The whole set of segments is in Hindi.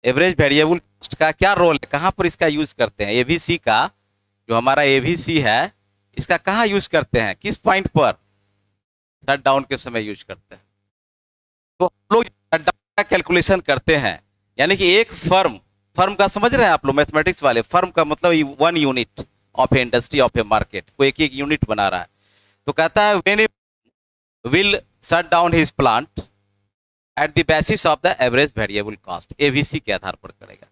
एवरेज वेरिएबल कॉस्ट का क्या रोल है, कहाँ पर इसका यूज करते हैं? एबीसी का, जो हमारा एबीसी है, इसका कहाँ यूज करते हैं, किस पॉइंट पर शट डाउन के समय यूज करते हैं? तो हम लोग शट डाउन का कैलकुलेशन करते हैं, यानी कि एक फर्म, फर्म का समझ रहे हैं आप लोग मैथमेटिक्स वाले, फर्म का मतलब 1 unit of A industry of A market, कोई एक एक यूनिट बना रहा है। तो कहता है when it will shut down his plant at the basis of the average variable cost, ABC के आधार पर करेगा।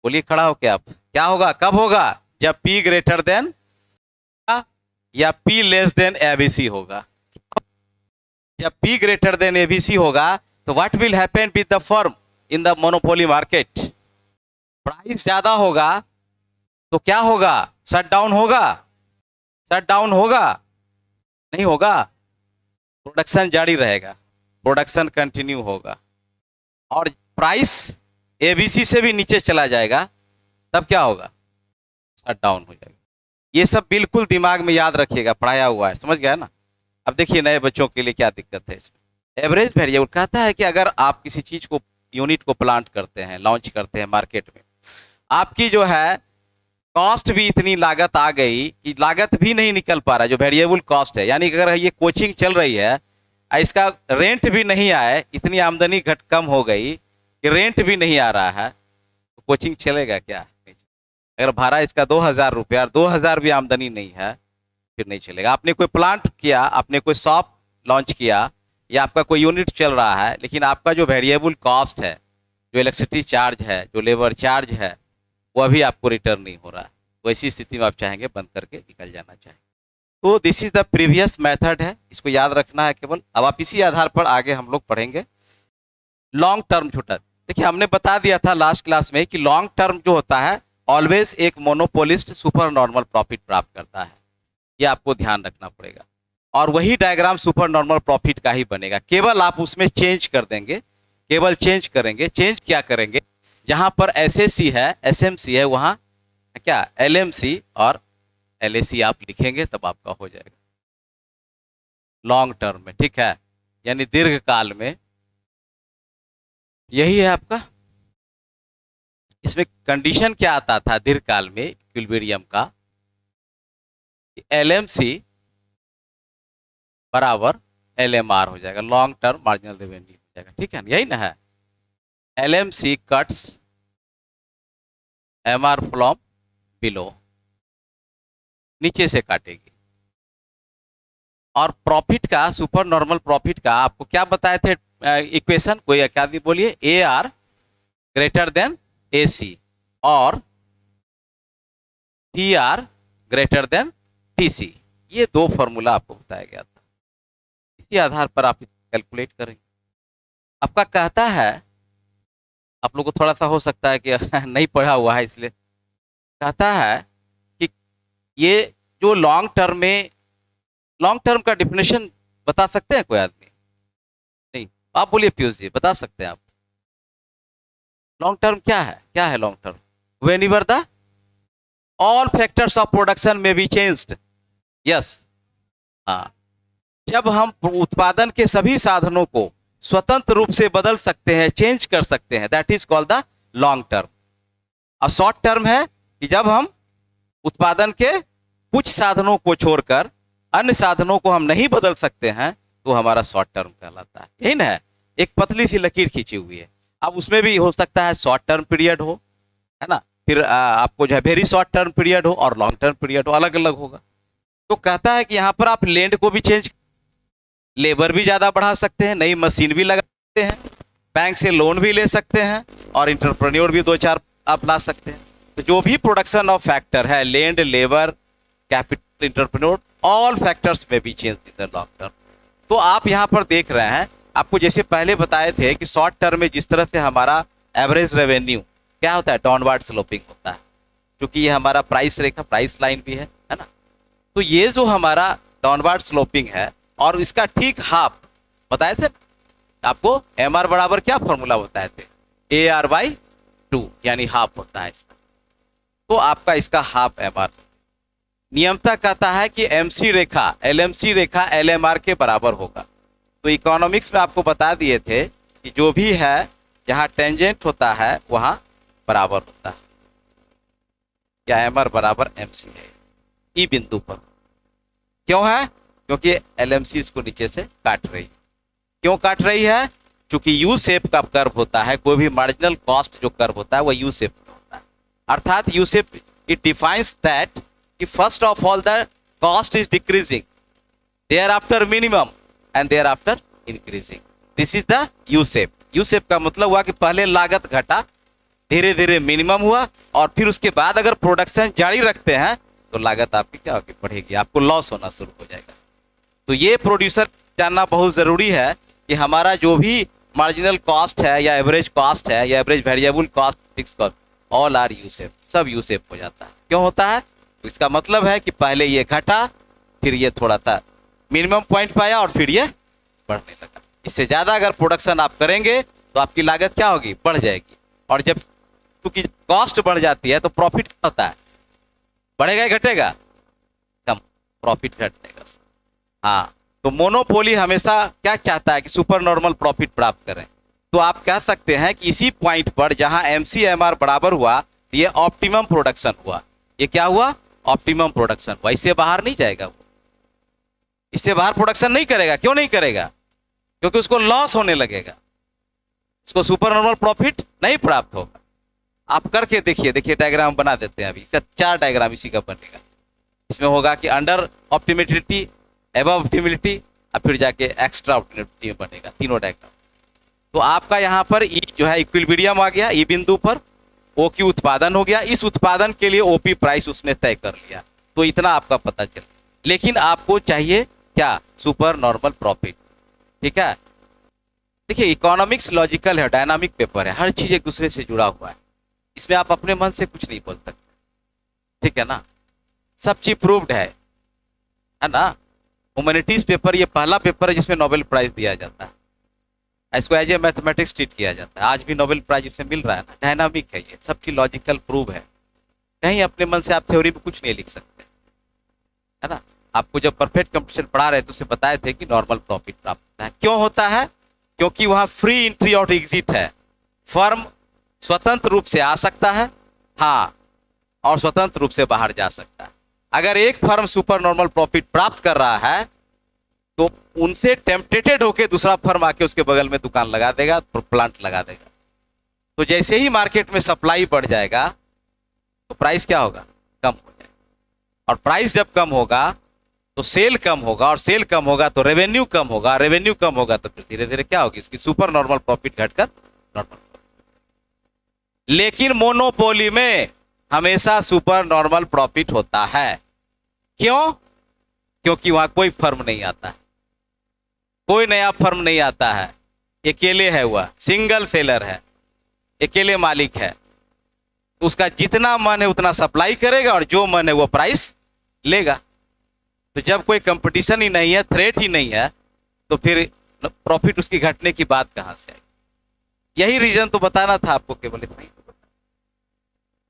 बोलिए खड़ा होके आप, क्या होगा, कब होगा? जब पी ग्रेटर देन या पी लेस देन एबीसी होगा। जब पी ग्रेटर देन एबीसी होगा तो what will happen with the firm in the monopoly market? Price ज्यादा होगा तो क्या होगा? शट डाउन होगा? शट डाउन होगा? नहीं होगा, प्रोडक्शन जारी रहेगा, प्रोडक्शन कंटिन्यू होगा। और प्राइस एबीसी से भी नीचे चला जाएगा, तब क्या होगा? शट डाउन हो जाएगा। ये सब बिल्कुल दिमाग में याद रखिएगा, पढ़ाया हुआ है, समझ गया ना? अब देखिए नए बच्चों के लिए क्या दिक्कत है इसमें। एवरेज वेरिएबल कहता है कि अगर आप किसी चीज को, यूनिट को प्लांट करते हैं, लॉन्च करते हैं मार्केट में, आपकी जो है कॉस्ट भी इतनी लागत आ गई कि लागत भी नहीं निकल पा रहा, जो वेरिएबल कॉस्ट है, यानी कि अगर ये कोचिंग चल रही है, इसका रेंट भी नहीं आए, इतनी आमदनी घट कम हो गई कि रेंट भी नहीं आ रहा है, तो कोचिंग चलेगा क्या? अगर भाड़ा इसका 2000 रुपया और 2000 भी आमदनी नहीं है, फिर नहीं चलेगा। आपने कोई प्लांट किया, आपने कोई शॉप लॉन्च किया, या आपका कोई यूनिट चल रहा है, लेकिन आपका जो वेरिएबल कॉस्ट है, जो इलेक्ट्रिसिटी चार्ज है, जो लेबर चार्ज है, वो अभी आपको रिटर्न नहीं हो रहा है, तो ऐसी स्थिति में आप चाहेंगे बंद करके निकल जाना चाहेंगे। तो this is the previous method है, इसको याद रखना है केवल। अब आप इसी आधार पर आगे हम लोग पढ़ेंगे लॉन्ग टर्म शूटर। देखिए हमने बता दिया था लास्ट क्लास में कि लॉन्ग टर्म जो होता है ऑलवेज एक मोनोपोलिस्ट सुपर नॉर्मल प्रॉफिट प्राप्त करता है, ये आपको ध्यान रखना पड़ेगा। और वही डायग्राम सुपर नॉर्मल प्रॉफिट का ही बनेगा, केवल आप उसमें चेंज कर देंगे, केवल चेंज करेंगे। चेंज क्या करेंगे? जहां पर एसएसी है, एसएमसी है, वहां क्या एलएमसी और एलएसी आप लिखेंगे, तब आपका हो जाएगा लॉन्ग टर्म में, ठीक है, यानी दीर्घ काल में। यही है आपका। इसमें कंडीशन क्या आता था दीर्घ काल में इक्विलिब्रियम का? एलएमसी बराबर एलएमआर हो जाएगा, लॉन्ग टर्म मार्जिनल रेवेन्यू हो जाएगा, ठीक है, यही ना है। LMC cuts MR from below, नीचे से काटेगी। और प्रॉफिट का, सुपर नॉर्मल प्रॉफिट का आपको क्या बताए थे इक्वेशन? कोई क्या बोलिए? A R greater than A C और T R greater than T C, ये दो फॉर्मूला आपको बताया गया था, इसी आधार पर आप कैलकुलेट करेंगे। आपका कहता है, आप लोग को थोड़ा सा हो सकता है कि नहीं पढ़ा हुआ है, इसलिए कहता है कि ये जो लॉन्ग टर्म में, लॉन्ग टर्म का डिफिनेशन बता सकते हैं कोई आदमी? नहीं, आप बोलिए पीयूष जी, बता सकते हैं आप? लॉन्ग टर्म क्या है? क्या है long term? Whenever the all factors of production में बी चेंज्ड, यस, हाँ, जब हम उत्पादन के सभी साधनों को स्वतंत्र रूप से बदल सकते हैं, चेंज कर सकते हैं, that is called the long term. और शॉर्ट टर्म है कि जब हम उत्पादन के कुछ साधनों को छोड़कर अन्य साधनों को हम नहीं बदल सकते हैं, तो हमारा शॉर्ट टर्म कहलाता है, यही ना है। एक पतली सी लकीर खींची हुई है, अब उसमें भी हो सकता है शॉर्ट टर्म पीरियड हो, है ना, फिर आपको जो है वेरी शॉर्ट टर्म पीरियड हो और लॉन्ग टर्म पीरियड हो, अलग अलग होगा। तो कहता है कि यहाँ पर आप लैंड को भी चेंज, लेबर भी ज्यादा बढ़ा सकते हैं, नई मशीन भी लगा सकते हैं, बैंक से लोन भी ले सकते हैं, और इंटरप्रेन्योर भी 2-4 आप ला सकते हैं। तो जो भी प्रोडक्शन ऑफ फैक्टर है, land, labour, capital, entrepreneur, all factors में भी change in the long term. तो आप यहाँ पर देख रहे हैं, आपको जैसे पहले बताए थे कि शॉर्ट टर्म में जिस तरह से हमारा एवरेज रेवेन्यू क्या होता है, डाउनवर्ड स्लोपिंग होता है, क्योंकि ये हमारा प्राइस रेखा, प्राइस लाइन भी है ना। तो ये जो हमारा डाउनवर्ड स्लोपिंग है, और इसका ठीक हाफ बताए थे आपको, एम आर बराबर क्या फॉर्मूला बताए थे? ए आर बाई 2, यानी हाफ होता है इसका। तो आपका इसका हाफ एम आर नियमता कहता है कि एमसी रेखा, एलएमसी रेखा एलएमआर के बराबर होगा। तो इकोनॉमिक्स में आपको बता दिए थे कि जो भी है, जहां टेंजेंट होता है वहां बराबर होता है, या एमआर बराबर एमसी है ई बिंदु पर। क्यों है? क्योंकि एलएमसी इसको नीचे से काट रही है। क्यों काट रही है? चूंकि यू शेप का कर्व होता है, कोई भी मार्जिनल कॉस्ट जो कर्व होता है वह यू शेप में होता है। अर्थात U shape it defines that कि first of all the cost is decreasing, thereafter minimum and thereafter increasing. This is the U shape. U shape का मतलब हुआ कि पहले लागत घटा, धीरे धीरे मिनिमम हुआ, और फिर उसके बाद अगर प्रोडक्शन जारी रखते हैं तो लागत आपकी क्या होगी? बढ़ेगी, आपको लॉस होना शुरू हो जाएगा। तो ये प्रोड्यूसर जानना बहुत जरूरी है कि हमारा जो भी मार्जिनल कॉस्ट है या एवरेज कॉस्ट है या average variable cost, fix cost, all are U shape, सब यू शेप हो जाता है। क्यों होता है? तो इसका मतलब है कि पहले ये घटा, फिर ये थोड़ा सा मिनिमम पॉइंट पाया और फिर ये बढ़ने लगा। इससे ज्यादा अगर प्रोडक्शन आप करेंगे तो आपकी लागत क्या होगी? बढ़ जाएगी। और जब क्योंकि कॉस्ट बढ़ जाती है तो प्रॉफिट क्या होता है? बढ़ेगा या घटेगा? कम, प्रॉफिट घटेगा। हाँ, तो मोनोपोली हमेशा क्या चाहता है कि सुपर नॉर्मल प्रॉफिट प्राप्त करें। तो आप कह सकते हैं कि इसी पॉइंट पर जहां एमसीएमआर बराबर हुआ, ये ऑप्टिमम प्रोडक्शन हुआ। ये क्या हुआ? ऑप्टिमम प्रोडक्शन हुआ। इससे बाहर नहीं जाएगा वो, इससे बाहर प्रोडक्शन नहीं करेगा। क्यों नहीं करेगा? क्योंकि उसको लॉस होने लगेगा, उसको सुपर नॉर्मल प्रॉफिट नहीं प्राप्त होगा। आप करके देखिए, देखिए डायग्राम बना देते हैं अभी, 4 डायग्राम इसी का बनेगा। इसमें होगा कि अंडर ऑप्टिमिलिटी, एबव ऑप्टिमिलिटी, और फिर जाके एक्स्ट्रा ऑप्टिमिलिटी में बनेगा, तीनों डायग्राम। तो आपका यहाँ पर ई जो है इक्विलिब्रियम आ गया, ई बिंदु पर ओ की उत्पादन हो गया। इस उत्पादन के लिए ओपी प्राइस उसने तय कर लिया, तो इतना आपका पता चल। लेकिन आपको चाहिए क्या? Super normal profit. ठीक है, देखिए इकोनॉमिक्स लॉजिकल है, डायनामिक पेपर है, हर चीज एक दूसरे से जुड़ा हुआ है। इसमें आप अपने मन से कुछ नहीं बोल सकते, ठीक है ना? सब चीज प्रूव्ड है ना? ह्यूमैनिटीज पेपर ये पहला पेपर है जिसमें नोबेल प्राइज दिया जाता है। इसको एज ए मैथमेटिक्स ट्रीट किया जाता है। आज भी नोबेल प्राइज इसे मिल रहा है ना। डायनामिक है, ये सब चीज लॉजिकल प्रूव है। कहीं अपने मन से आप थ्योरी में कुछ नहीं लिख सकते, है ना? आपको जब परफेक्ट कंपटीशन पढ़ा रहे तो उसे बताए थे कि नॉर्मल प्रॉफिट प्राप्त होता है। क्यों होता है? क्योंकि वहां फ्री एंट्री और एग्जिट है। फर्म स्वतंत्र रूप से आ सकता है, हाँ, और स्वतंत्र रूप से बाहर जा सकता है। अगर एक फर्म सुपर नॉर्मल प्रॉफिट प्राप्त कर रहा है तो उनसे टेम्पटेटेड होकर दूसरा फर्म आके उसके बगल में दुकान लगा देगा, प्लांट लगा देगा। तो जैसे ही मार्केट में सप्लाई बढ़ जाएगा तो प्राइस क्या होगा? कम हो जाएगा। और प्राइस जब कम होगा तो सेल कम होगा, और सेल कम होगा तो रेवेन्यू कम होगा, रेवेन्यू कम होगा तो फिर धीरे धीरे क्या होगी? इसकी सुपर नॉर्मल प्रॉफिट घटकर नॉर्मल। लेकिन मोनोपोली में हमेशा सुपर नॉर्मल प्रॉफिट होता है। क्यों? क्योंकि वहां कोई फर्म नहीं आता है, कोई नया फर्म नहीं आता है, अकेले है, वह सिंगल सेलर है, अकेले मालिक है। उसका जितना मन है उतना सप्लाई करेगा और जो मन है वो प्राइस लेगा। तो जब कोई कंपटीशन ही नहीं है, थ्रेट ही नहीं है, तो फिर प्रॉफिट उसकी घटने की बात कहां से आएगी? यही रीजन तो बताना था आपको, केवल इतना ही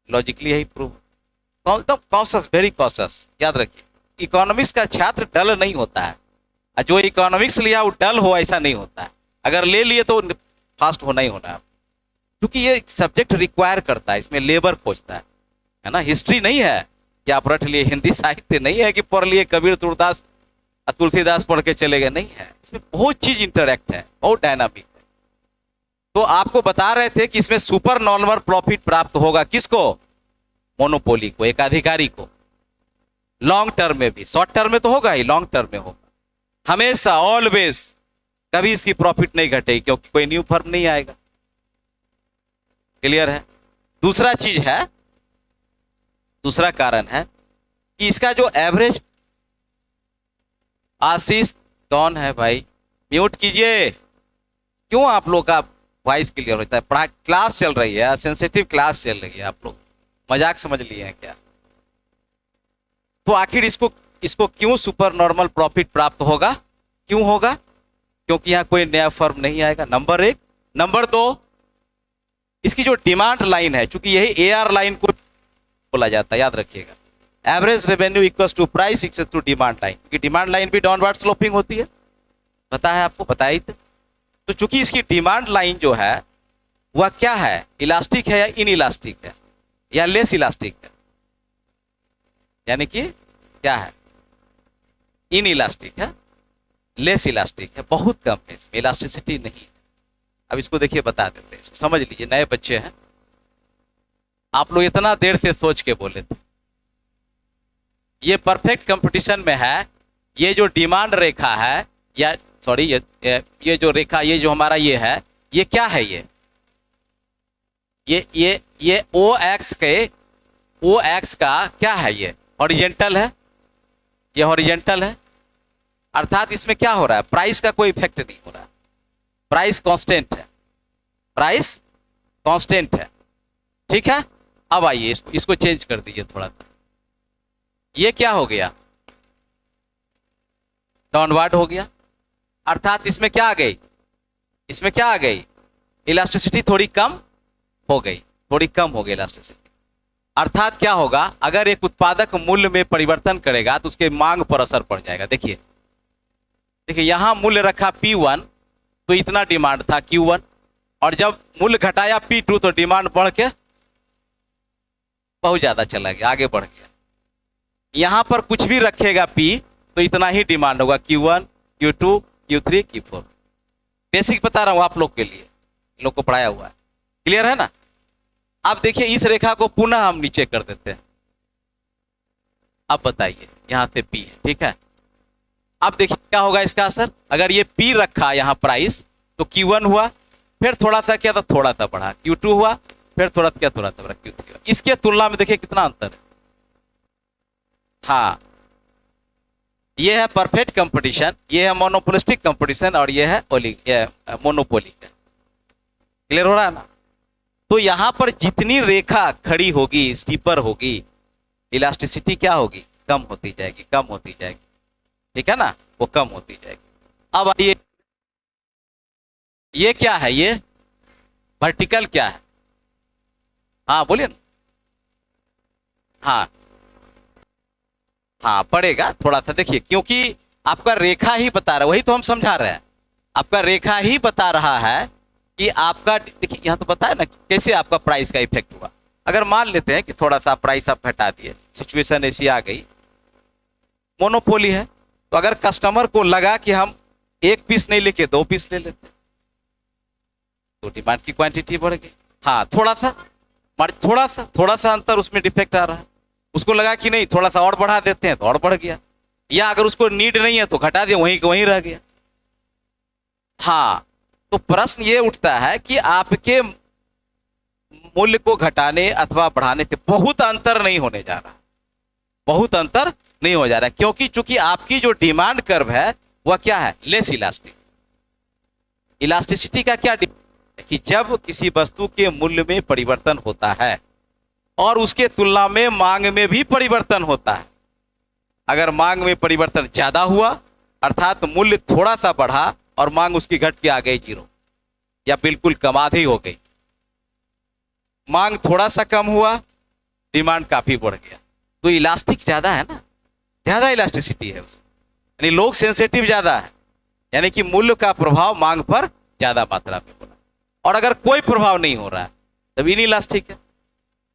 लॉजिकली यही प्रूव। कॉशस, वेरी कॉशस, याद रखिए। इकोनॉमिक्स का छात्र डल नहीं होता है, जो इकोनॉमिक्स लिया वो डल हो ऐसा नहीं होता है। अगर ले लिए तो फास्ट होना ही होना है, क्योंकि ये सब्जेक्ट रिक्वायर करता है, इसमें लेबर खोजता है ना? हिस्ट्री नहीं है कि आप रट लिए, हिंदी साहित्य नहीं है कि पढ़ लिए कबीर तुलदास तुलसीदास पढ़ के चले गए, नहीं है। इसमें बहुत चीज इंटरैक्ट है, बहुत डायनामिक है। तो आपको बता रहे थे कि इसमें सुपर नॉर्मल प्रॉफिट प्राप्त होगा किसको? मोनोपोली को, एक अधिकारी को। लॉन्ग टर्म में भी, शॉर्ट टर्म में तो होगा ही, लॉन्ग टर्म में होगा हमेशा, ऑलवेज। कभी इसकी प्रॉफिट नहीं घटेगी क्योंकि कोई न्यू फर्म नहीं आएगा। क्लियर है? दूसरा चीज है, दूसरा कारण है कि इसका जो एवरेज, आशीष कौन है भाई? म्यूट कीजिए। क्यों आप लोग का वॉइस क्लियर होता है? पढ़ा, क्लास चल रही है, सेंसिटिव क्लास चल रही है, आप लोग मजाक समझ लिए हैं क्या? तो आखिर इसको क्यों सुपर नॉर्मल प्रॉफिट प्राप्त होगा? क्यों होगा? क्योंकि यहां कोई नया फर्म नहीं आएगा, नंबर 1। नंबर 2, इसकी जो डिमांड लाइन है, चूंकि यही एआर लाइन को बोला जाता है, याद रखिएगा। Average revenue equals to price equals to demand line, क्योंकि डिमांड लाइन भी डाउनवर्ड स्लोपिंग होती है, पता है आपको? बताया ही। तो चूंकि इसकी डिमांड लाइन जो है वह क्या है, इलास्टिक है या इन इलास्टिक है या लेस इलास्टिक है, यानी कि क्या है, इन इलास्टिक है, लेस इलास्टिक है, बहुत कम है, इसमें इलास्टिसिटी नहीं है। अब इसको देखिए बता देते हैं, इसको समझ लीजिए, नए बच्चे हैं आप लोग, इतना देर से सोच के बोले थे। ये परफेक्ट कंपटीशन में है, ये जो डिमांड रेखा है, या सॉरी ये जो रेखा, ये जो हमारा ये है, ये क्या है, ये ओ एक्स का क्या है, ये हॉरिजेंटल है, ये हॉरिजेंटल है, अर्थात इसमें क्या हो रहा है, प्राइस का कोई इफेक्ट नहीं हो रहा है, प्राइस कांस्टेंट है, प्राइस कांस्टेंट है, ठीक है। अब आइए इसको चेंज कर दीजिए थोड़ा सा, ये क्या हो गया, डाउनवर्ड हो गया, अर्थात इसमें क्या आ गई, इसमें क्या आ गई, इलास्टिसिटी थोड़ी कम हो गई, थोड़ी कम हो गई इलास्टिसिटी। अर्थात क्या होगा, अगर एक उत्पादक मूल्य में परिवर्तन करेगा तो उसके मांग पर असर पड़ जाएगा। देखिए देखिए यहां मूल्य रखा P1 तो इतना डिमांड था Q1, और जब मूल्य घटाया P2 तो डिमांड बढ़ के बहुत ज्यादा चला गया, आगे बढ़ गया। यहां पर कुछ भी रखेगा P तो इतना ही डिमांड होगा, Q1 Q2 Q3 Q4। Basic बता रहा हूं आप लोग के लिए, लोग को पढ़ाया हुआ है, क्लियर है ना। अब देखिए इस रेखा को पुनः हम नीचे कर देते हैं। अब बताइए यहां से P है, ठीक है। अब देखिए क्या होगा इसका असर, अगर ये P रखा यहां प्राइस तो Q1 हुआ, फिर थोड़ा सा क्या था, थोड़ा सा बढ़ा, Q2 हुआ, फिर थोड़ा सा क्या, थोड़ा सा बढ़ा, Q3 हुआ। इसके तुलना में देखिए कितना अंतर है। हाँ, ये है परफेक्ट कंपटीशन, ये है मोनोपोलिस्टिक कंपटीशन, और ये है मोनोपोली। क्लियर हो रहा है ना। तो यहां पर जितनी रेखा खड़ी होगी, स्टीपर होगी, इलास्टिसिटी क्या होगी, कम होती जाएगी, कम होती जाएगी, ठीक है ना, वो कम होती जाएगी। अब आइए ये क्या है, ये वर्टिकल क्या है, हाँ बोलिए ना। हाँ हाँ पड़ेगा थोड़ा सा, देखिए क्योंकि आपका रेखा ही बता रहा है, वही तो हम समझा रहे हैं, आपका रेखा ही बता रहा है कि आपका, देखिए यहाँ तो बताया ना कैसे आपका प्राइस का इफेक्ट हुआ। अगर मान लेते हैं कि थोड़ा सा प्राइस आप घटा दिए, सिचुएशन ऐसी आ गई, मोनोपोली है, तो अगर कस्टमर को लगा कि हम 1 पीस नहीं लेके 2 पीस ले लेते तो डिमांड की क्वांटिटी बढ़ गई। हाँ थोड़ा सा अंतर उसमें डिफेक्ट आ रहा है, उसको लगा कि नहीं थोड़ा सा और बढ़ा देते हैं तो और बढ़ गया, या अगर उसको नीड नहीं है तो घटा दिया, वहीं वहीं रह गया। हाँ, तो प्रश्न ये उठता है कि आपके मूल्य को घटाने अथवा बढ़ाने से बहुत अंतर नहीं होने जा रहा, बहुत अंतर नहीं हो जा रहा, क्योंकि चूंकि आपकी जो डिमांड कर्व है वह क्या है, लेस इलास्टिक। इलास्टिसिटी का क्या है कि जब किसी वस्तु के मूल्य में परिवर्तन होता है और उसके तुलना में मांग में भी परिवर्तन होता है, अगर मांग में परिवर्तन ज्यादा हुआ अर्थात मूल्य थोड़ा सा बढ़ा और मांग उसकी घट के आ गई 0 या बिल्कुल कम, आधी हो गई, मांग थोड़ा सा कम हुआ, डिमांड काफी बढ़ गया, तो इलास्टिक ज्यादा है ना, ज्यादा इलास्टिसिटी है उसमें, यानी लोग सेंसिटिव ज्यादा है, यानी कि मूल्य का प्रभाव मांग पर ज्यादा मात्रा में हो रहा है। और अगर कोई प्रभाव नहीं हो रहा है तब इनइलास्टिक है,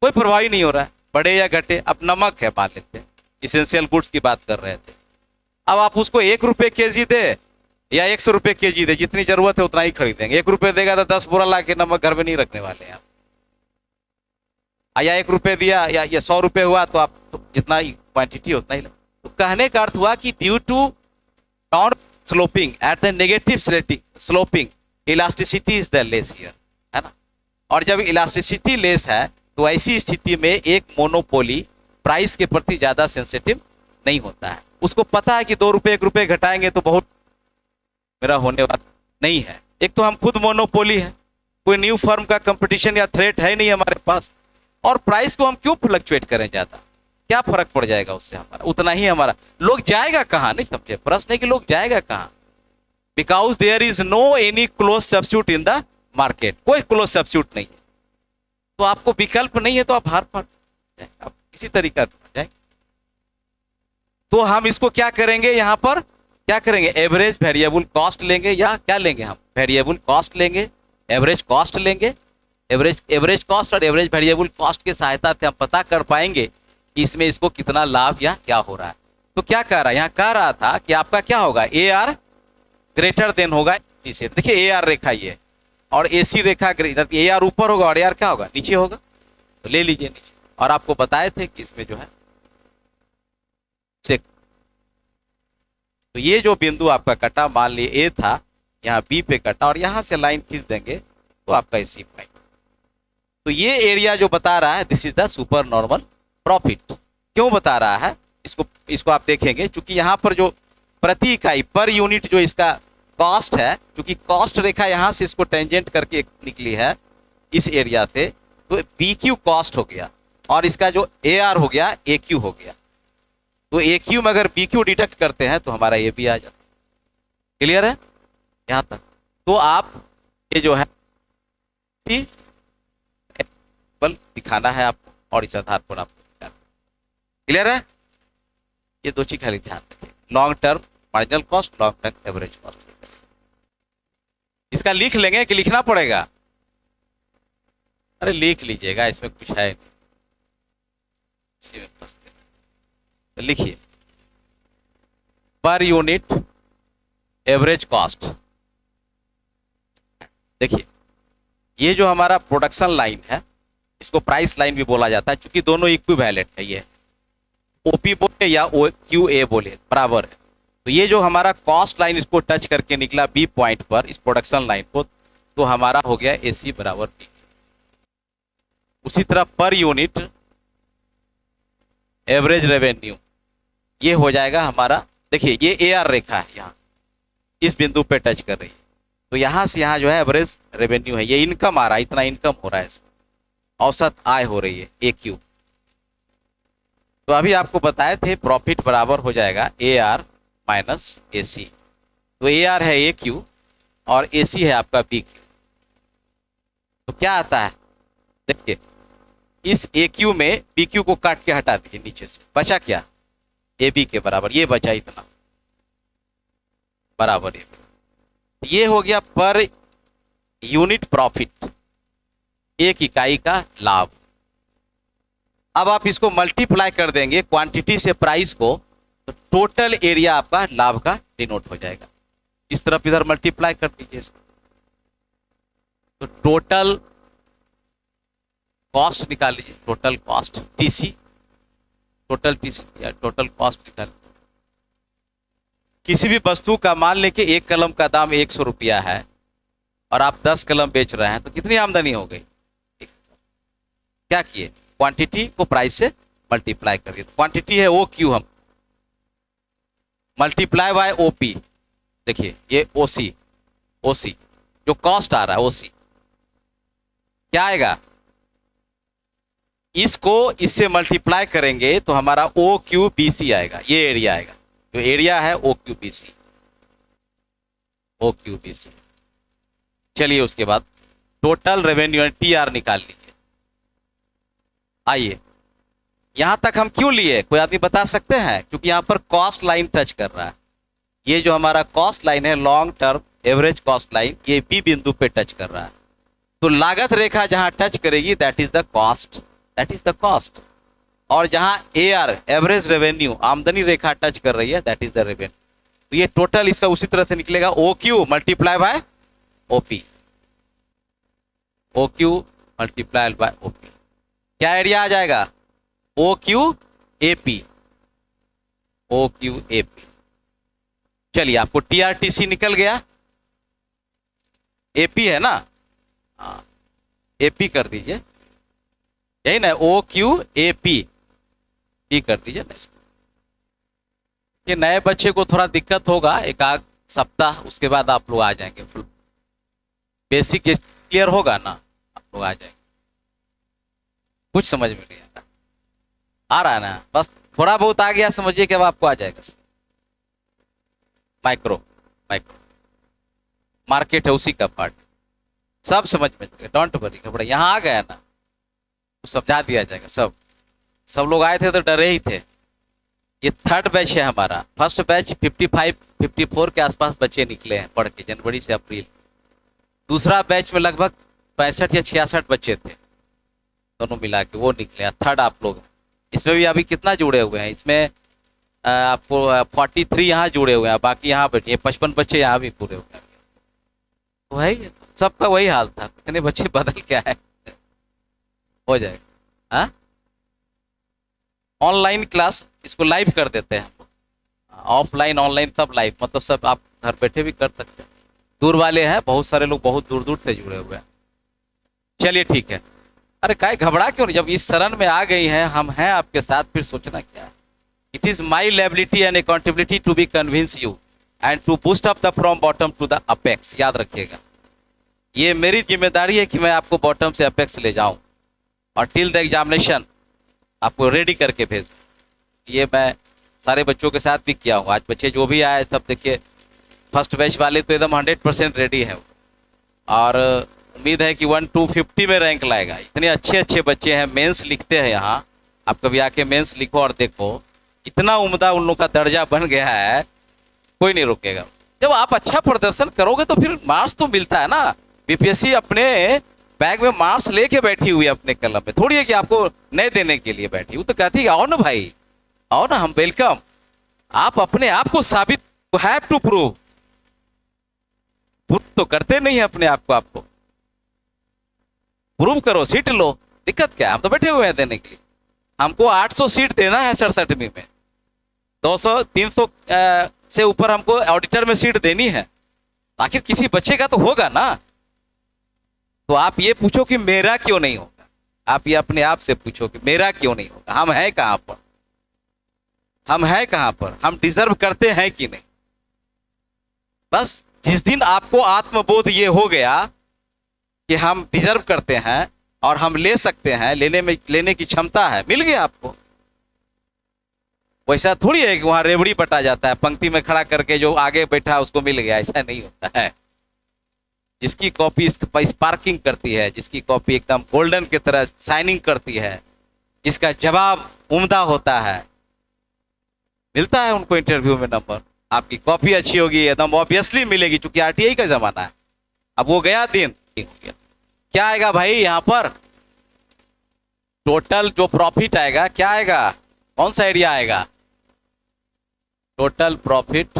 कोई प्रभाव ही नहीं हो रहा है, बढ़े या घटे। अब नमक है मान लेते हैं, इसेंशियल गुड्स की बात कर रहे थे, अब आप उसको 1 रुपए केजी दे या 100 रुपए केजी दे, जितनी जरूरत है उतना ही खरीदेंगे। 1 रुपए देगा तो 10 बोरा ला के नमक घर में नहीं रखने वाले हैं आप, या 1 रुपए दिया या 100 रुपए हुआ तो आप तो जितना क्वांटिटी उतना ही। तो कहने का अर्थ हुआ कि due to down sloping at the negative sloping elasticity is the less here, है ना। और जब इलास्टिसिटी लेस है तो ऐसी स्थिति में एक मोनोपोली प्राइस के प्रति ज्यादा सेंसिटिव नहीं होता है, उसको पता है कि 2 रुपए 1 रुपए घटाएंगे तो बहुत मेरा होने वाला नहीं है। एक तो हम खुद मोनोपोली है, कोई न्यू फर्म का कंपटीशन या थ्रेट है नहीं हमारे पास, और प्राइस को हम क्यों फ्लक्चुएट करें ज्यादा, क्या फर्क पड़ जाएगा उससे, हमारा उतना ही हमारा, लोग जाएगा कहां, नहीं समझे, प्रश्न है कि लोग जाएगा कहां, because there is no any close substitute in the market, कोई क्लोज सब्स्टिट्यूट नहीं है, तो आपको विकल्प नहीं है तो आप हार पड़ जाएंगे, आप किसी तरीका जाएंगे। तो हम इसको क्या करेंगे, यहां पर क्या करेंगे, एवरेज वेरिएबल कॉस्ट लेंगे, या क्या लेंगे हम, वेरिएबल कॉस्ट लेंगे, एवरेज कॉस्ट लेंगे, एवरेज कॉस्ट और एवरेज वेरिएबल कॉस्ट के सहायता से हम पता कर पाएंगे कि इसमें इसको कितना लाभ या क्या हो रहा है। तो क्या कह रहा है, यहाँ कह रहा था कि आपका क्या होगा, ए आर ग्रेटर देन होगा AC से। देखिए ए आर रेखा ये और AC रेखा, ए आर ऊपर होगा और ए आर क्या होगा, नीचे होगा, तो ले लीजिए नीचे। और आपको बताए थे कि इसमें जो है सेक, तो ये जो बिंदु आपका कटा, मान लिए ए था, यहाँ बी पे कटा और यहां से लाइन खींच देंगे तो आपका AC पॉइंट। तो ये एरिया जो बता रहा है, this is the super normal profit. क्यों बता रहा है, इसको आप देखेंगे, क्योंकि यहाँ पर जो प्रति इकाई पर यूनिट जो इसका कॉस्ट है, क्योंकि कॉस्ट रेखा यहां से इसको टेंजेंट करके निकली है इस एरिया से, तो BQ कॉस्ट हो गया और इसका जो AR हो गया AQ हो गया। तो AQ में अगर BQ डिडक्ट करते हैं तो हमारा AB आ जाता है। क्लियर है यहां तक? तो आप ये जो है बल दिखाना है आपको और इस आधार पर आपको। क्लियर है? ये दो चीज खाली ध्यान रखिए, long term marginal cost, long term average cost. इसका लिख लेंगे कि लिखना पड़ेगा? अरे लिख लीजिएगा, इसमें कुछ है नहीं, इसी में फंसते। तो लिखिए पर यूनिट एवरेज कॉस्ट। देखिए ये जो हमारा प्रोडक्शन लाइन है, इसको प्राइस लाइन भी बोला जाता है, क्योंकि दोनों इक्विवेलेंट है। ये OP बोले या QA बोले बराबर है। तो ये जो हमारा कॉस्ट लाइन इसको टच करके निकला B पॉइंट पर, इस प्रोडक्शन लाइन को, तो हमारा हो गया AC बराबर B। उसी तरह पर यूनिट एवरेज रेवेन्यू, ये हो जाएगा हमारा, देखिए ये AR रेखा है, यहाँ इस बिंदु पे टच कर रही है, तो यहां से यहां जो है एवरेज रेवेन्यू है, ये इनकम आ रहा है, इतना इनकम हो रहा है इसमें, औसत आय हो रही है AQ। तो अभी आपको बताए थे प्रॉफिट बराबर हो जाएगा AR माइनस AC। तो AR है AQ और AC है आपका BQ। तो क्या आता है, देखिए इस AQ में BQ को काट के हटा दीजिए नीचे से, बचा क्या, AB के बराबर, ये बचा इतना बराबर। ये हो गया पर यूनिट प्रॉफिट, एक इकाई का लाभ। अब आप इसको मल्टीप्लाई कर देंगे क्वांटिटी से प्राइस को, तो टोटल एरिया आपका लाभ का डिनोट हो जाएगा। इस तरफ इधर मल्टीप्लाई कर दीजिए इसको, तो टोटल कॉस्ट निकाल लीजिए, total cost TC, total TC या टोटल कॉस्ट निकाल। किसी भी वस्तु का मान लें कि एक कलम का दाम 100 रुपया है और आप 10 कलम बेच रहे हैं, तो कितनी आमदनी हो गई, क्या किए, क्वांटिटी को प्राइस से मल्टीप्लाई करिए। क्वांटिटी है OQ, हम मल्टीप्लाई बाय OP, देखिए ये OC जो कॉस्ट आ रहा है OC, क्या आएगा, इसको इससे मल्टीप्लाई करेंगे तो हमारा OQBC आएगा, ये एरिया आएगा, जो एरिया है OQBC। चलिए उसके बाद टोटल रेवेन्यू TR निकाल लीजिए। आइए यहां तक हम क्यों लिए, कोई आदमी बता सकते हैं? क्योंकि यहां पर कॉस्ट लाइन टच कर रहा है, ये जो हमारा कॉस्ट लाइन है long term average cost line, ये B बिंदु पे टच कर रहा है। तो लागत रेखा जहां टच करेगी दैट इज द कॉस्ट, और जहां AR एवरेज रेवेन्यू आमदनी रेखा टच कर रही है दैट इज द रेवेन्यू। तो ये टोटल इसका उसी तरह से निकलेगा OQ multiply by OP, OQ multiply by OP, क्या एरिया आ जाएगा, OQAP। चलिए आपको TRTC निकल गया, AP है ना, हाँ AP कर दीजिए, यही ना, OQAP कर दीजिए ना इसको। ये नए बच्चे को थोड़ा दिक्कत होगा एक आध सप्ताह, उसके बाद आप लोग आ जाएंगे, फुल बेसिक क्लियर होगा ना, आप लोग आ जाएंगे। कुछ समझ में नहीं आ रहा है ना, बस थोड़ा बहुत आ गया समझिए कि अब आपको आ जाएगा। माइक्रो मार्केट है उसी का पार्ट, सब समझ में, डोंट वरी, घबरा, यहाँ आ गया ना तो समझा दिया जाएगा। सब लोग आए थे तो डरे ही थे। ये थर्ड बैच है हमारा, फर्स्ट बैच 55-54 के आसपास बच्चे निकले हैं पढ़ के, जनवरी से अप्रैल। दूसरा बैच में लगभग 65 या 66 बच्चे थे, दोनों मिला के वो निकले। थर्ड आप लोग, इसमें भी अभी कितना जुड़े हुए हैं, इसमें आपको 43 यहाँ जुड़े हुए हैं, बाकी यहाँ बैठे 55 बच्चे यहाँ भी पूरे हुए हैं। तो वही सबका वही हाल था, कितने बच्चे बदल क्या है, हो जाएगा। हाँ, ऑनलाइन क्लास इसको लाइव कर देते हैं, ऑफलाइन ऑनलाइन सब लाइव, मतलब सब आप घर बैठे भी कर सकते हैं। दूर वाले हैं, बहुत सारे लोग बहुत दूर दूर से जुड़े हुए हैं। चलिए ठीक है, अरे काय घबरा क्यों, जब इस शरण में आ गई हैं, हम हैं आपके साथ, फिर सोचना क्या है। It is my liability and accountability to be convince you and to boost up the from bottom to the apex. याद रखिएगा, ये मेरी जिम्मेदारी है कि मैं आपको बॉटम से अपेक्स ले जाऊं और टिल द एग्जामिनेशन आपको रेडी करके भेज। ये मैं सारे बच्चों के साथ भी किया हूँ। आज बच्चे जो भी आए सब देखिए, फर्स्ट बैच वाले तो एकदम 100% रेडी है, और उम्मीद है कि 1-250 में रैंक लाएगा। इतने अच्छे अच्छे बच्चे हैं, मेंस लिखते हैं यहाँ, आप कभी आके मेंस लिखो और देखो, इतना उम्दा उन लोगों का दर्जा बन गया है, कोई नहीं रोकेगा। जब आप अच्छा प्रदर्शन करोगे तो फिर मार्क्स तो मिलता है ना। बीपीएससी अपने बैग में मार्क्स लेके बैठी हुई है अपने कलम में, थोड़ी है कि आपको नए देने के लिए बैठी। वो तो कहती है आओ ना भाई, आओ ना, हम वेलकम। आप अपने आप को साबित, हैव टू प्रूव तो करते नहीं है अपने आप को, आपको प्रूव करो, सीट लो, दिक्कत क्या है, हम तो बैठे हुए हैं देने के लिए। हमको 800 सीट देना है 67वीं में, 200-300 से ऊपर हमको ऑडिटर में सीट देनी है, आखिर किसी बच्चे का तो होगा ना। तो आप ये पूछो कि मेरा क्यों नहीं होगा, आप ये अपने आप से पूछो कि मेरा क्यों नहीं होगा। हम हैं कहां पर, हम हैं कहां पर, हम डिजर्व करते हैं कि नहीं। बस जिस दिन आपको आत्मबोध ये हो गया कि हम डिजर्व करते हैं और हम ले सकते हैं, लेने की क्षमता है, मिल गया आपको। वैसा थोड़ी है कि वहां रेवड़ी बटा जाता है, पंक्ति में खड़ा करके जो आगे बैठा उसको मिल गया, ऐसा नहीं होता है। जिसकी कॉपी स्पार्किंग करती है, जिसकी कॉपी एकदम गोल्डन की तरह शाइनिंग करती है, जिसका जवाब उम्दा होता है, मिलता है उनको इंटरव्यू में नंबर। आपकी कॉपी अच्छी होगी एकदम ऑब्वियसली मिलेगी, चूंकि आरटीआई का जमाना है। अब वो गया दिन, क्या आएगा भाई यहाँ पर, टोटल जो प्रॉफिट आएगा क्या आएगा, कौन सा एरिया आएगा, टोटल प्रॉफिट,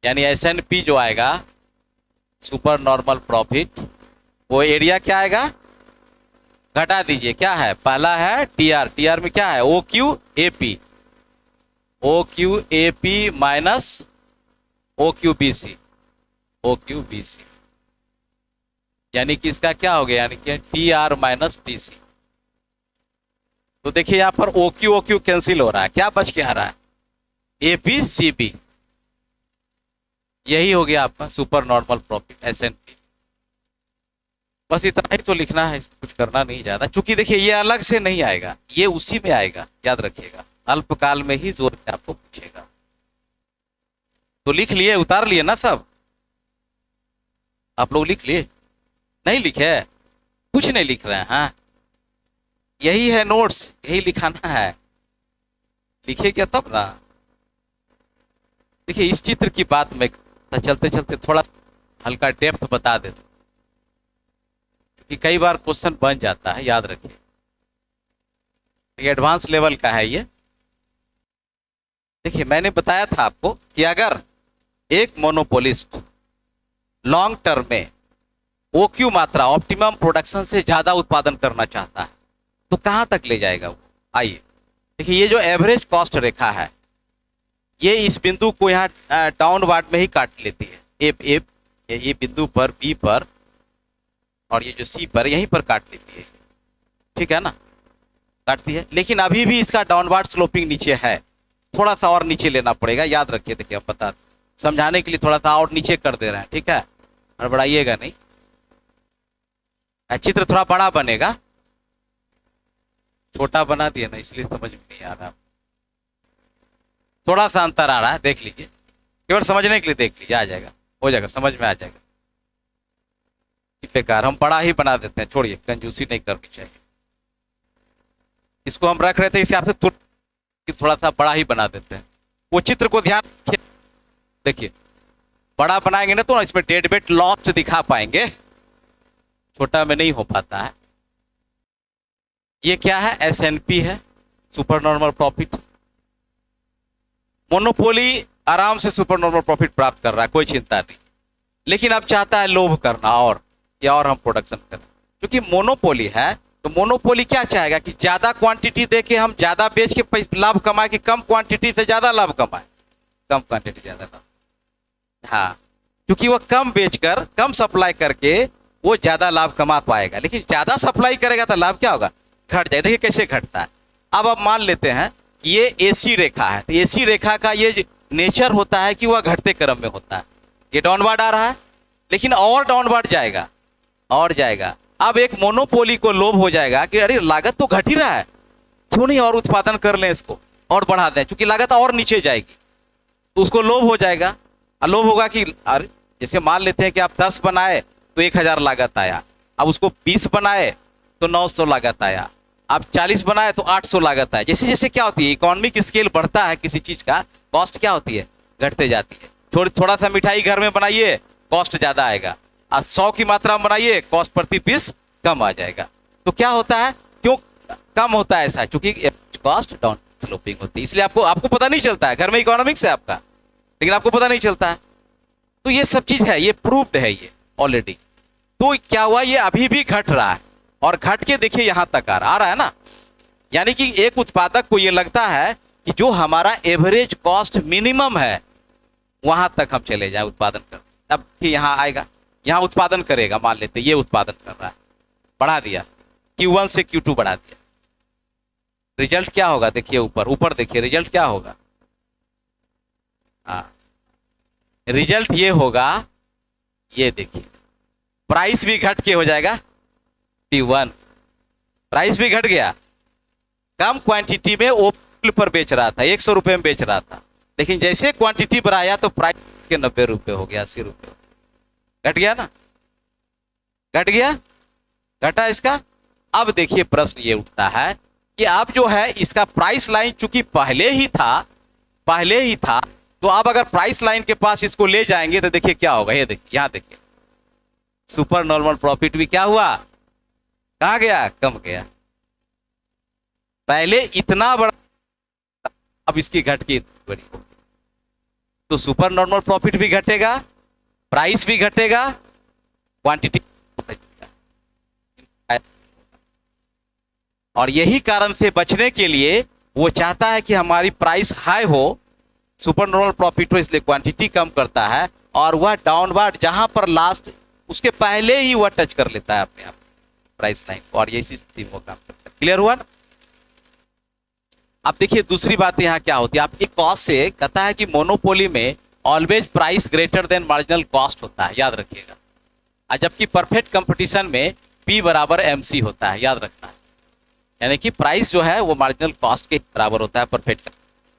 यानी एसएनपी जो आएगा, सुपर नॉर्मल प्रॉफिट, वो एरिया क्या आएगा, घटा दीजिए, क्या है, पहला है टीआर, टीआर में क्या है, O Q AP, O Q AP minus O Q BC, O Q BC, यानी कि इसका क्या हो गया, यानी कि T R minus T C. तो देखिए यहां पर ओ क्यू कैंसिल हो रहा है, क्या बच के आ रहा है, ए पी सी बी, यही हो गया आपका सुपर नॉर्मल प्रॉफिट एसएनपी। बस इतना ही तो लिखना है, कुछ करना नहीं ज्यादा, क्योंकि देखिए ये अलग से नहीं आएगा, ये उसी में आएगा, याद रखिएगा, अल्पकाल में ही जोर में आपको पूछेगा। तो लिख लिए, उतार लिए ना सब, आप लोग लिख लिए, नहीं लिखे, कुछ नहीं लिख रहे हैं, हाँ यही है नोट्स, यही लिखाना है, लिखे क्या तब ना। देखिए इस चित्र की बात में चलते चलते थोड़ा हल्का डेप्थ बता देता, क्योंकि कई बार क्वेश्चन बन जाता है, याद रखिए। ये एडवांस लेवल का है ये। देखिए मैंने बताया था आपको कि अगर एक मोनोपोलिस्ट लॉन्ग टर्म में ओक्यू मात्रा ऑप्टिमम प्रोडक्शन से ज्यादा उत्पादन करना चाहता है तो कहां तक ले जाएगा वो। आइए देखिए, ये जो एवरेज कॉस्ट रेखा है ये इस बिंदु को यहाँ डाउनवर्ड में ही काट लेती है, ये बिंदु पर बी पर और ये जो सी पर यहीं पर काट लेती है, ठीक है ना, काटती है। लेकिन अभी भी इसका डाउनवर्ड स्लोपिंग नीचे है, थोड़ा सा और नीचे लेना पड़ेगा, याद रखिए। देखिए अब बता समझाने के लिए थोड़ा सा और नीचे कर दे रहे हैं, ठीक है, हड़बड़ाइएगा नहीं, चित्र थोड़ा बड़ा बनेगा, छोटा बना दिया ना इसलिए समझ में नहीं आ रहा, थोड़ा सा अंतर आ रहा है, देख लीजिए, केवल समझने के लिए देख लीजिए, आ जाएगा, हो जाएगा, समझ में आ जाएगा। बेकार हम बड़ा ही बना देते हैं, छोड़िए, कंजूसी नहीं करनी चाहिए। इसको हम रख रहे थे इस हिसाब से थोड़ा सा बड़ा ही बना देते हैं। वो चित्र को ध्यान रखिए, देखिए बड़ा बनाएंगे ना तो इसमें डेड वेट लॉस दिखा पाएंगे, छोटा में नहीं हो पाता है। ये क्या है? एसएनपी है, सुपर नॉर्मल प्रॉफिट। मोनोपोली आराम से सुपर नॉर्मल प्रॉफिट प्राप्त कर रहा है, कोई चिंता नहीं, लेकिन अब चाहता है लोभ करना और या और हम प्रोडक्शन करें। क्योंकि मोनोपोली है तो मोनोपोली क्या चाहेगा कि ज्यादा क्वांटिटी दे के हम ज्यादा बेच के लाभ कमाए, कि कम क्वांटिटी से ज्यादा लाभ कमाए, कम क्वांटिटी ज्यादा लाभ। हाँ, क्योंकि वो कम बेचकर कम सप्लाई करके वो ज्यादा लाभ कमा पाएगा, लेकिन ज्यादा सप्लाई करेगा तो लाभ क्या होगा? घट जाएगा। देखिए कैसे घटता है। अब आप मान लेते हैं कि ये एसी रेखा है, तो एसी रेखा का ये नेचर होता है कि वह घटते क्रम में होता है। ये डाउनवर्ड आ रहा है, लेकिन और डाउनवर्ड जाएगा और जाएगा। अब एक मोनोपोली को लोभ हो जाएगा कि अरे लागत तो घट ही रहा है, क्यों नहीं और उत्पादन कर लें, इसको और बढ़ा दें, क्योंकि लागत और नीचे जाएगी, तो उसको लोभ हो जाएगा। लोभ होगा कि अरे जैसे मान लेते हैं कि आप 10 बनाए तो 1000 लागत आया, अब उसको 20 बनाए तो 900 लागत आया, आप 40 बनाए तो 800 लागत आया। जैसे जैसे क्या होती है, इकोनॉमिक स्केल बढ़ता है किसी चीज का, कॉस्ट क्या होती है? घटते जाती है। थोड़ा सा मिठाई घर में बनाइए, कॉस्ट ज्यादा आएगा, और 100 की मात्रा में बनाइए, कॉस्ट प्रति पीस कम आ जाएगा। तो क्या होता है, क्यों कम होता है ऐसा? क्योंकि कॉस्ट डाउन स्लोपिंग होती है, इसलिए आपको पता नहीं चलता है। घर में इकोनॉमिक्स है आपका, लेकिन आपको पता नहीं चलता है। तो ये सब चीज है, ये प्रूव्ड है ये ऑलरेडी। तो क्या हुआ, ये अभी भी घट रहा है, और घट के देखिए यहां तक आ रहा है ना। यानी कि एक उत्पादक को ये लगता है कि जो हमारा एवरेज कॉस्ट मिनिमम है वहां तक हम चले जाए उत्पादन कर, तब कि यहां आएगा, यहां उत्पादन करेगा। मान लेते ये उत्पादन कर रहा है, बढ़ा दिया, Q1 से Q2 बढ़ा दिया, रिजल्ट क्या होगा? देखिए ऊपर देखिए रिजल्ट क्या होगा। हाँ, रिजल्ट ये होगा, ये देखिए प्राइस भी घट के हो जाएगा P1, प्राइस भी घट गया। कम क्वांटिटी में वो पर बेच रहा था, 100 रुपए में बेच रहा था, लेकिन जैसे क्वांटिटी बढ़ाया तो प्राइस के 90 रुपए हो गया, 80 रुपए, घट गया ना, घट गया, घटा इसका। अब देखिए प्रश्न ये उठता है कि आप जो है इसका प्राइस लाइन चूंकि पहले ही था, तो आप अगर प्राइस लाइन के पास इसको ले जाएंगे तो देखिए क्या होगा। ये देखिए, यहां देखिए सुपर नॉर्मल प्रॉफिट भी क्या हुआ, कहां गया? कम गया। पहले इतना बड़ा, अब इसकी घट की बड़ी होगी, तो सुपर नॉर्मल प्रॉफिट भी घटेगा, प्राइस भी घटेगा, क्वांटिटी। और यही कारण से बचने के लिए वो चाहता है कि हमारी प्राइस हाई हो, सुपर नॉर्मल प्रॉफिट हो, इसलिए क्वांटिटी कम करता है, और वह डाउनवर्ड जहां पर लास्ट उसके पहले ही वह टच कर लेता है अपने आप प्राइस लाइन को, और यही स्थिति में वो काम करता है। क्लियर हुआ ना? अब देखिए दूसरी बात यहां क्या होती है, आप एक कॉस्ट से कहता है कि मोनोपोली में always price greater than marginal cost होता है, याद रखिएगा। और जबकि परफेक्ट कंपटीशन में P बराबर MC होता है, याद रखना है। यानी कि प्राइस जो है वो मार्जिनल कॉस्ट के बराबर होता है परफेक्ट,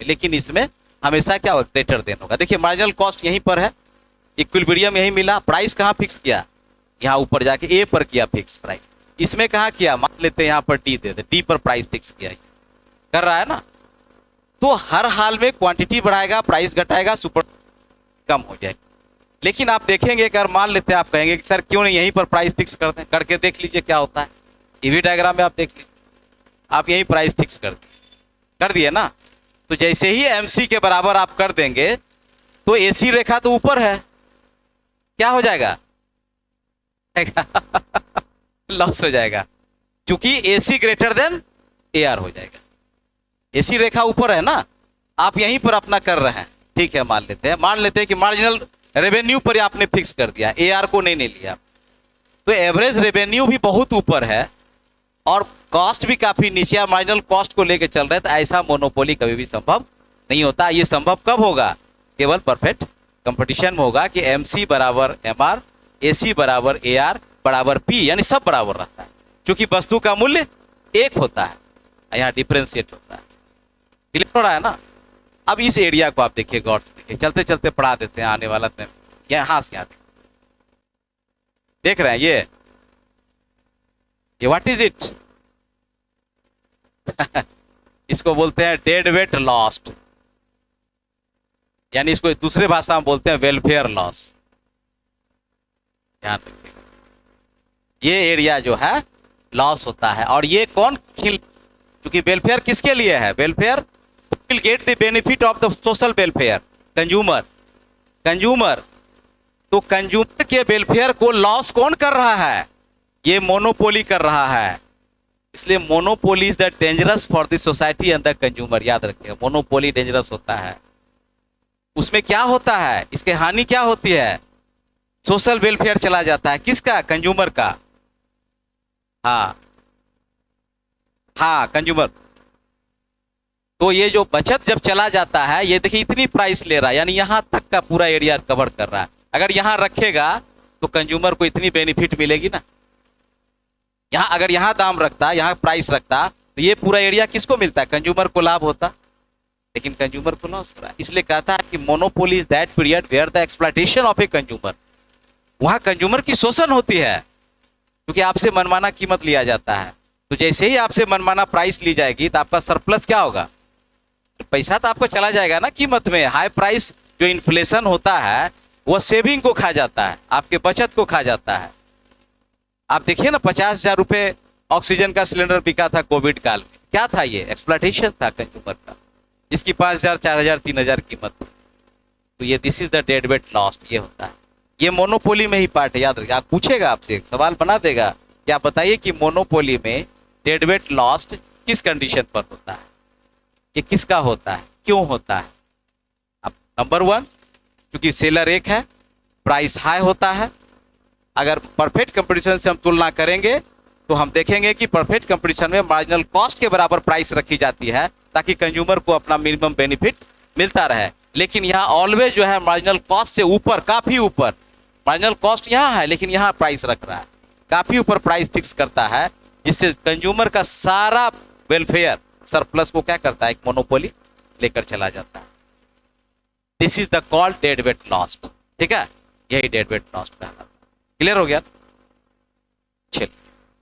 लेकिन इसमें हमेशा क्या होगा? ग्रेटर देन होगा। देखिए मार्जिनल कॉस्ट यहीं पर है, इक्विलिब्रियम यहीं मिला, प्राइस कहाँ फिक्स किया? यहाँ ऊपर जाके A पर किया फिक्स प्राइस। इसमें कहाँ किया? मान लेते हैं यहाँ पर D दे दे, D पर प्राइस फिक्स किया, कर रहा है ना। तो हर हाल में क्वांटिटी बढ़ाएगा, प्राइस घटाएगा, सुपर कम हो जाएगी। लेकिन आप देखेंगे, अगर मान लेते हैं, आप कहेंगे कि सर क्यों नहीं यहीं पर प्राइस फिक्स कर दें, करके देख लीजिए क्या होता है। ईवी डायग्राम में आप देख लीजिए, आप यही प्राइस फिक्स कर दिए ना, तो जैसे ही MC के बराबर आप कर देंगे तो AC रेखा तो ऊपर है, क्या हो जाएगा? लॉस हो जाएगा, क्योंकि AC ग्रेटर देन AR हो जाएगा। AC रेखा ऊपर है ना, आप यहीं पर अपना कर रहे हैं, ठीक है। मान लेते हैं कि मार्जिनल रेवेन्यू पर आपने फिक्स कर दिया, AR को नहीं लिया, तो एवरेज रेवेन्यू भी बहुत ऊपर है और कॉस्ट भी काफी नीचे है, मार्जिनल कॉस्ट को लेकर चल रहे हैं। तो ऐसा मोनोपोली कभी भी संभव नहीं होता। ये संभव कब होगा? केवल परफेक्ट कंपटीशन में होगा कि MC बराबर MR, AC बराबर AR बराबर P, यानी सब बराबर रहता है, क्योंकि वस्तु का मूल्य एक होता है, यहाँ डिफरेंशिएट होता है। क्लियर हो रहा है ना? अब इस एरिया को आप देखिए, गौर से देखिए, चलते चलते पढ़ा देते हैं आने वाला दिन। यहाँ से यहाँ देख रहे हैं, ये व्हाट इज इट? इसको बोलते हैं डेड वेट लॉस्ट, यानी इसको दूसरे भाषा में बोलते हैं वेलफेयर लॉस। ध्यान रखिएगा, ये एरिया जो है लॉस होता है। और ये कौन छीन, क्योंकि वेलफेयर किसके लिए है? Welfare will get the benefit of the social welfare, consumer. Consumer, तो कंज्यूमर के वेलफेयर को लॉस कौन कर रहा है? ये मोनोपोली कर रहा है। इसलिए monopoly is the dangerous for the society and the consumer. याद रखिएगा, मोनोपोली डेंजरस होता है। उसमें क्या होता है, इसके हानि क्या होती है? सोशल वेलफेयर चला जाता है। किसका? कंज्यूमर का। हाँ हाँ, कंज्यूमर। तो ये जो बचत जब चला जाता है, ये देखिए इतनी प्राइस ले रहा है, यानी यहां तक का पूरा एरिया कवर कर रहा है। अगर यहां रखेगा तो कंज्यूमर को इतनी बेनिफिट मिलेगी ना। यहां अगर यहां दाम रखता, यहां प्राइस रखता, तो ये पूरा एरिया किसको मिलता है? कंज्यूमर को लाभ होता। लेकिन कंज्यूमर को लॉस हो रहा है। इसलिए कहता है कि monopoly is that period where the exploitation of a consumer, वहां कंज्यूमर की शोषण होती है, क्योंकि आपसे मनमाना कीमत लिया जाता है। तो जैसे ही आपसे मनमाना प्राइस ली जाएगी तो आपका सरप्लस क्या होगा? पैसा तो आपको चला जाएगा ना कीमत में। हाई प्राइस जो इन्फ्लेशन होता है वो सेविंग को खा जाता है, आपके बचत को खा जाता है। आप देखिए ना, 50,000 रुपए ऑक्सीजन का सिलेंडर बिका था कोविड काल में। क्या था? ये एक्सप्लॉयटेशन था कंज्यूमर का, जिसकी 5,000, 4,000, 3,000 कीमत थी। तो ये this is the dead weight lost, ये होता है। ये मोनोपोली में ही पार्ट है, याद रखिए। आप पूछेगा, आपसे एक सवाल बना देगा कि आप बताइए कि मोनोपोली में डेड वेट लॉस्ट किस कंडीशन पर होता है, ये किसका होता है, क्यों होता है? अब नंबर 1, क्योंकि सेलर एक है, प्राइस हाई होता है। अगर परफेक्ट कंपटीशन से हम तुलना करेंगे तो हम देखेंगे कि परफेक्ट कंपटीशन में मार्जिनल कॉस्ट के बराबर प्राइस रखी जाती है, ताकि कंज्यूमर को अपना मिनिमम बेनिफिट मिलता रहे। लेकिन यहाँ ऑलवेज जो है मार्जिनल कॉस्ट से ऊपर, काफी ऊपर, मार्जिनल कॉस्ट यहाँ है लेकिन यहाँ प्राइस रख रहा है, काफी ऊपर प्राइस फिक्स करता है, जिससे कंज्यूमर का सारा वेलफेयर सरप्लस को क्या करता है? एक मोनोपोली लेकर चला जाता है। This is the called dead weight lost. ठीक है, यही डेड वेट लॉस्ट है। क्लियर हो गया? चलिए।